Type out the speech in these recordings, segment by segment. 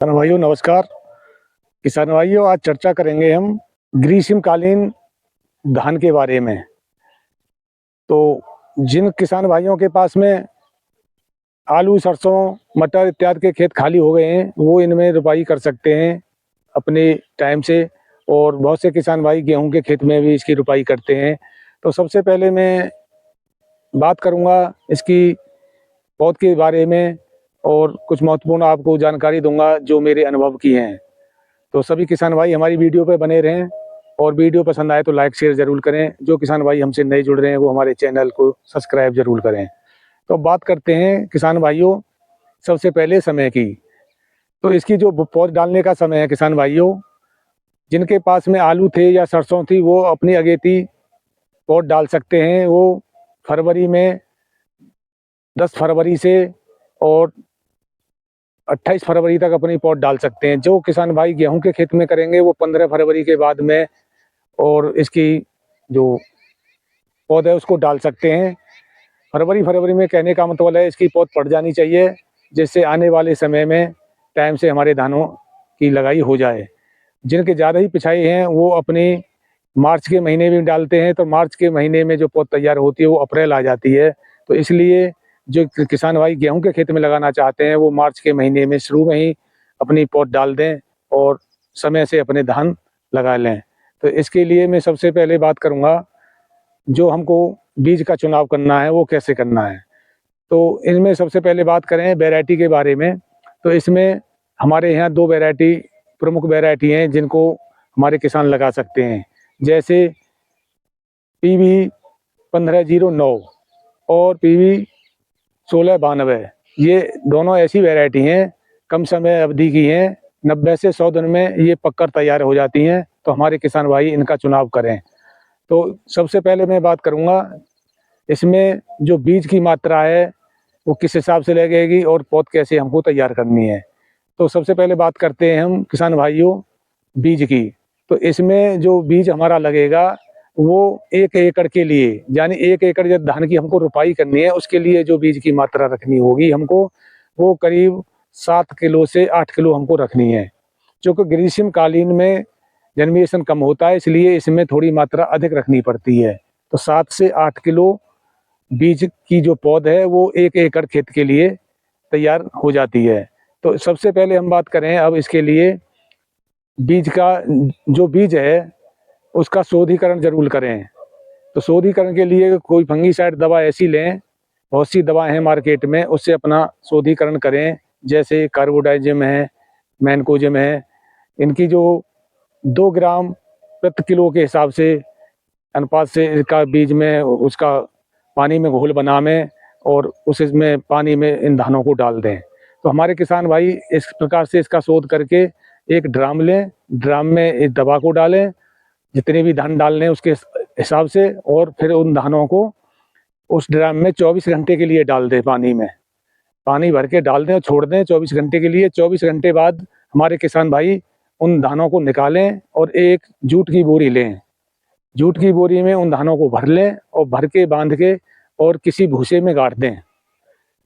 किसान भाइयों नमस्कार। किसान भाइयों आज चर्चा करेंगे हम ग्रीष्मकालीन धान के बारे में। तो जिन किसान भाइयों के पास में आलू, सरसों, मटर इत्यादि के खेत खाली हो गए हैं वो इनमें रुपाई कर सकते हैं अपने टाइम से। और बहुत से किसान भाई गेहूं के खेत में भी इसकी रुपाई करते हैं। तो सबसे पहले मैं बात करूंगा इसकी पौध के बारे में और कुछ महत्वपूर्ण आपको जानकारी दूंगा जो मेरे अनुभव की हैं। तो सभी किसान भाई हमारी वीडियो पे बने रहें और वीडियो पसंद आए तो लाइक शेयर जरूर करें। जो किसान भाई हमसे नए जुड़ रहे हैं वो हमारे चैनल को सब्सक्राइब जरूर करें। तो बात करते हैं किसान भाइयों सबसे पहले समय की। तो इसकी जो पौध डालने का समय है किसान भाइयों, जिनके पास में आलू थे या सरसों थी वो अपनी अगेती पौध डाल सकते हैं। वो फरवरी में 10 फरवरी से और 28 फरवरी तक अपनी पौध डाल सकते हैं। जो किसान भाई गेहूं के खेत में करेंगे वो 15 फरवरी के बाद में और इसकी जो पौध है उसको डाल सकते हैं। फरवरी में कहने का मतलब है इसकी पौध पड़ जानी चाहिए जिससे आने वाले समय में टाइम से हमारे धानों की लगाई हो जाए। जिनके ज़्यादा ही पिछाई हैं वो अपने मार्च के महीने में डालते हैं। तो मार्च के महीने में जो पौध तैयार होती है वो अप्रैल आ जाती है। तो इसलिए जो किसान भाई गेहूं के खेत में लगाना चाहते हैं वो मार्च के महीने में शुरू में ही अपनी पौध डाल दें और समय से अपने धान लगा लें। तो इसके लिए मैं सबसे पहले बात करूंगा जो हमको बीज का चुनाव करना है वो कैसे करना है। तो इनमें सबसे पहले बात करें वैरायटी के बारे में। तो इसमें हमारे यहाँ दो वैरायटी प्रमुख वैरायटी हैं जिनको हमारे किसान लगा सकते हैं, जैसे PV 1509 और PV 1692। ये दोनों ऐसी वैरायटी हैं कम समय अवधि की हैं, 90 से 100 दिन में ये पककर तैयार हो जाती हैं। तो हमारे किसान भाई इनका चुनाव करें। तो सबसे पहले मैं बात करूंगा इसमें जो बीज की मात्रा है वो किस हिसाब से लगेगी और पौध कैसे हमको तैयार करनी है। तो सबसे पहले बात करते हैं हम किसान भाइयों बीज की। तो इसमें जो बीज हमारा लगेगा वो 1 एकड़ के लिए, यानी 1 एकड़ जब धान की हमको रुपाई करनी है उसके लिए जो बीज की मात्रा रखनी होगी हमको वो करीब 7 किलो से 8 किलो हमको रखनी है। क्योंकि ग्रीष्मकालीन में जर्मिनेशन कम होता है इसलिए इसमें थोड़ी मात्रा अधिक रखनी पड़ती है। तो 7 से 8 किलो बीज की जो पौध है वो 1 एकड़ खेत के लिए तैयार हो जाती है। तो सबसे पहले हम बात करें अब इसके लिए बीज का, जो बीज है उसका शोधीकरण जरूर करें। तो शोधीकरण के लिए कोई फंगीसाइड दवा ऐसी लें, बहुत सी दवाएं हैं मार्केट में, उससे अपना शोधीकरण करें। जैसे कार्बोडाइजिम है, मैनकोजिम है। इनकी जो 2 ग्राम प्रति किलो के हिसाब से अनुपात से इसका बीज में उसका पानी में घोल बना में और उसमें पानी में इन धानों को डाल दें। तो हमारे किसान भाई इस प्रकार से इसका शोध करके एक ड्राम लें, ड्राम में इस दवा को डालें जितने भी धान डालने हैं उसके हिसाब से, और फिर उन धानों को उस ड्राम में 24 घंटे के लिए डाल दें। पानी में पानी भर के डाल दें और छोड़ दें 24 घंटे के लिए। 24 घंटे बाद हमारे किसान भाई उन धानों को निकालें और एक जूट की बोरी लें। जूट की बोरी में उन धानों को भर लें और भर के बांध के और किसी भूसे में गाड़ दें।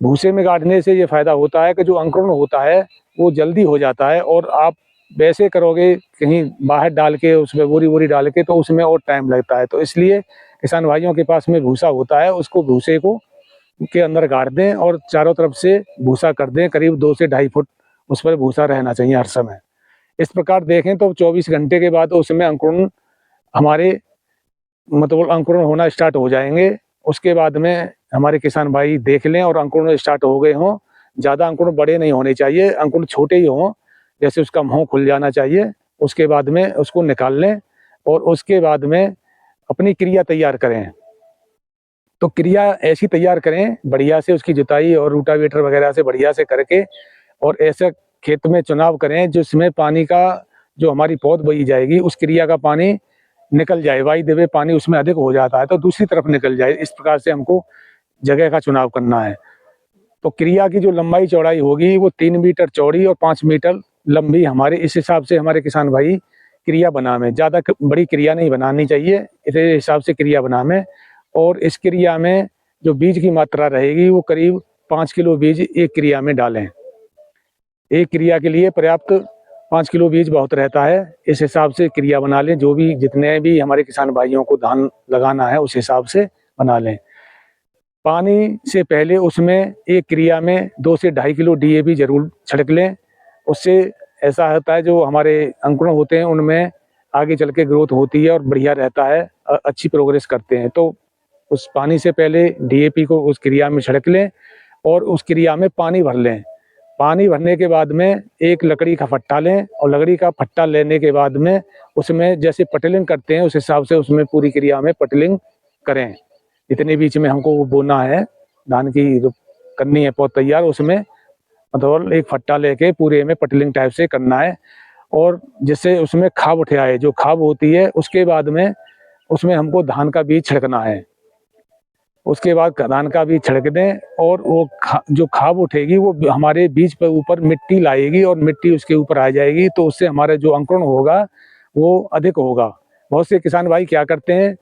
भूसे में गाड़ने से ये फायदा होता है कि जो अंकुरण होता है वो जल्दी हो जाता है। और आप वैसे करोगे कहीं बाहर डाल के उसमें बोरी डाल के तो उसमें और टाइम लगता है। तो इसलिए किसान भाइयों के पास में भूसा होता है उसको भूसे को के अंदर गाड़ दें और चारों तरफ से भूसा कर दें। करीब 2 से 2.5 फुट उस पर भूसा रहना चाहिए हर समय। इस प्रकार देखें तो 24 घंटे के बाद उसमें अंकुरण हमारे मतलब अंकुरण होना स्टार्ट हो जाएंगे। उसके बाद में हमारे किसान भाई देख लें और अंकुरण स्टार्ट हो गए हों। ज़्यादा अंकुरण बड़े नहीं होने चाहिए, अंकुरण छोटे ही हों, जैसे उसका मुँह खुल जाना चाहिए। उसके बाद में उसको निकाल लें और उसके बाद में अपनी क्रिया तैयार करें। तो क्रिया ऐसी तैयार करें बढ़िया से, उसकी जुताई और रूटावेटर वगैरह से बढ़िया से करके, और ऐसे खेत में चुनाव करें जिसमें पानी का जो हमारी पौध बोई जाएगी उस क्रिया का पानी निकल जाए। वायुदेव पानी उसमें अधिक हो जाता है तो दूसरी तरफ निकल जाए। इस प्रकार से हमको जगह का चुनाव करना है। तो क्रिया की जो लंबाई चौड़ाई होगी वो 3 मीटर चौड़ी और 5 मीटर लंबी, हमारे इस हिसाब से हमारे किसान भाई क्रिया बनावे। ज़्यादा बड़ी क्रिया नहीं बनानी चाहिए, इस हिसाब से क्रिया बनावे। और इस क्रिया में जो बीज की मात्रा रहेगी वो करीब 5 किलो बीज एक क्रिया में डालें। एक क्रिया के लिए पर्याप्त 5 किलो बीज बहुत रहता है। इस हिसाब से क्रिया बना लें, जो भी जितने भी हमारे किसान भाइयों को धान लगाना है उस हिसाब से बना लें। पानी से पहले उसमें एक क्रिया में 2 से 2.5 किलो DAP जरूर छिड़क लें। उससे ऐसा होता है जो हमारे अंकुरण होते हैं उनमें आगे चल के ग्रोथ होती है और बढ़िया रहता है, अच्छी प्रोग्रेस करते हैं। तो उस पानी से पहले DAP को उस क्रिया में छिड़क लें और उस क्रिया में पानी भर लें। पानी भरने के बाद में एक लकड़ी का फट्टा लें और लकड़ी का फट्टा लेने के बाद में उसमें जैसे पटलिंग करते हैं उस हिसाब से उसमें पूरी क्रिया में पटलिंग करें। जितने बीच में हमको बोना है, धान की जो करनी है पौध तैयार, उसमें मतलब एक फट्टा लेके पूरे में पटलिंग टाइप से करना है और जिससे उसमें खाब उठ आए। जो खाब होती है उसके बाद में उसमें हमको धान का बीज छिड़कना है। उसके बाद धान का बीज छिड़क दें और वो जो खाब उठेगी वो हमारे बीज पर ऊपर मिट्टी लाएगी और मिट्टी उसके ऊपर आ जाएगी, तो उससे हमारा जो अंकुरण होगा वो अधिक होगा। बहुत से किसान भाई क्या करते हैं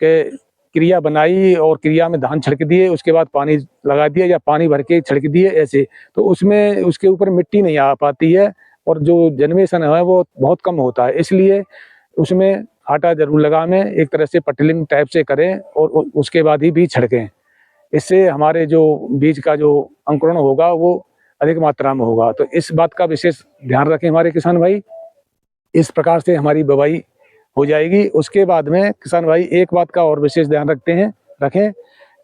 कि क्रिया बनाई और क्रिया में धान छिड़क दिए, उसके बाद पानी लगा दिया या पानी भर के छिड़क दिए ऐसे, तो उसमें उसके ऊपर मिट्टी नहीं आ पाती है और जो जनरेशन है वो बहुत कम होता है। इसलिए उसमें आटा जरूर लगाएं, एक तरह से पटलिंग टाइप से करें और उसके बाद ही बीज छिड़कें। इससे हमारे जो बीज का जो अंकुरण होगा वो अधिक मात्रा में होगा। तो इस बात का विशेष ध्यान रखें हमारे किसान भाई। इस प्रकार से हमारी बुवाई हो जाएगी। उसके बाद में किसान भाई एक बात का और विशेष ध्यान रखें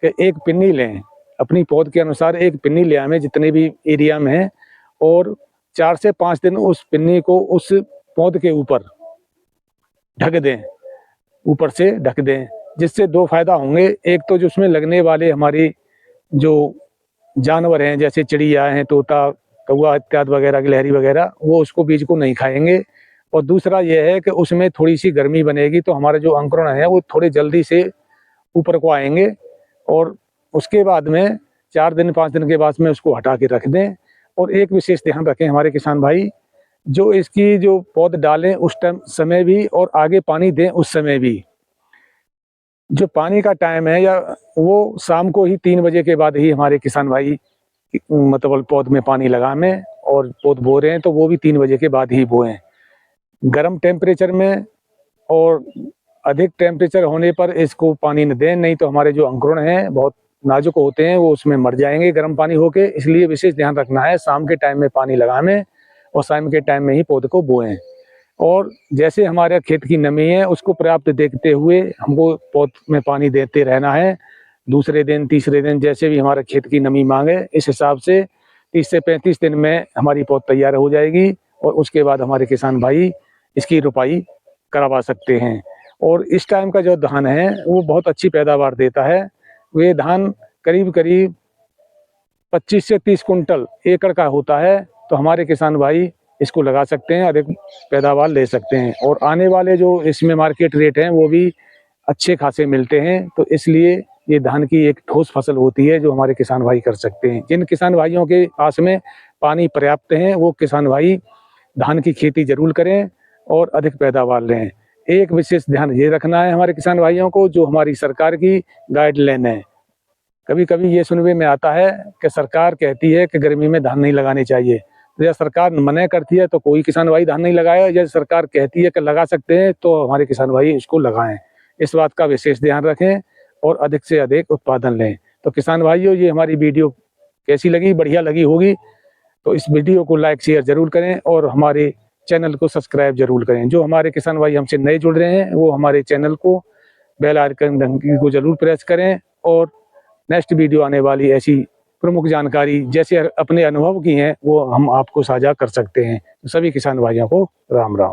कि एक पिन्नी लें, अपनी पौध के अनुसार एक पिन्नी ले आएं जितने भी एरिया में है और 4 से 5 दिन उस पिन्नी को उस पौध के ऊपर ढक दें, ऊपर से ढक दें, जिससे 2 फायदा होंगे। एक तो जो उसमें लगने वाले हमारी जो जानवर हैं जैसे चिड़िया हैं, तोता, कौवा इत्यादि वगैरह, गिलहरी वगैरह, वो उसको बीज को नहीं खाएंगे। और दूसरा ये है कि उसमें थोड़ी सी गर्मी बनेगी तो हमारे जो अंकुरण है वो थोड़े जल्दी से ऊपर को आएंगे और उसके बाद में 4 दिन 5 दिन के बाद में उसको हटा के रख दें। और एक विशेष ध्यान रखें हमारे किसान भाई, जो इसकी जो पौध डालें उस समय भी और आगे पानी दें उस समय भी। जो पानी का टाइम है या वो शाम को ही 3 बजे के बाद ही हमारे किसान भाई मतलब पौध में पानी लगाएं और पौध बो रहे हैं तो वो भी 3 बजे के बाद ही बोएं। गर्म टेम्परेचर में और अधिक टेम्परेचर होने पर इसको पानी न दें, नहीं तो हमारे जो अंकुरण हैं बहुत नाजुक होते हैं, वो उसमें मर जाएंगे गर्म पानी होके। इसलिए विशेष ध्यान रखना है, शाम के टाइम में पानी लगाएं और शाम के टाइम में ही पौधे को बोएं। और जैसे हमारे खेत की नमी है उसको पर्याप्त देखते हुए हमको पौध में पानी देते रहना है। दूसरे दिन, तीसरे दिन, जैसे भी हमारे खेत की नमी मांगे, इस हिसाब से 30 से 35 दिन में हमारी पौध तैयार हो जाएगी और उसके बाद हमारे किसान भाई इसकी रुपाई करवा सकते हैं। और इस टाइम का जो धान है वो बहुत अच्छी पैदावार देता है। वे धान करीब करीब 25 से 30 कुंटल एकड़ का होता है, तो हमारे किसान भाई इसको लगा सकते हैं, अधिक पैदावार ले सकते हैं। और आने वाले जो इसमें मार्केट रेट हैं वो भी अच्छे खासे मिलते हैं। तो इसलिए ये धान की एक ठोस फसल होती है जो हमारे किसान भाई कर सकते हैं। जिन किसान भाइयों के पास में पानी पर्याप्त है वो किसान भाई धान की खेती जरूर करें और अधिक पैदावार लें। एक विशेष ध्यान ये रखना है हमारे किसान भाइयों को, जो हमारी सरकार की गाइडलाइन है। कभी कभी ये सुनने में आता है कि सरकार कहती है कि गर्मी में धान नहीं लगाने चाहिए, तो जब सरकार मना करती है तो कोई किसान भाई धान नहीं लगाए, जब सरकार कहती है कि लगा सकते हैं तो हमारे किसान भाई इसको लगाएं। इस बात का विशेष ध्यान रखें और अधिक से अधिक उत्पादन लें। तो किसान भाइयों, ये हमारी वीडियो कैसी लगी? बढ़िया लगी होगी तो इस वीडियो को लाइक शेयर जरूर करें और हमारे चैनल को सब्सक्राइब जरूर करें। जो हमारे किसान भाई हमसे नए जुड़ रहे हैं वो हमारे चैनल को बेल आइकन घंटी को जरूर प्रेस करें और नेक्स्ट वीडियो आने वाली ऐसी प्रमुख जानकारी जैसे अपने अनुभव की हैं वो हम आपको साझा कर सकते हैं। तो सभी किसान भाइयों को राम राम।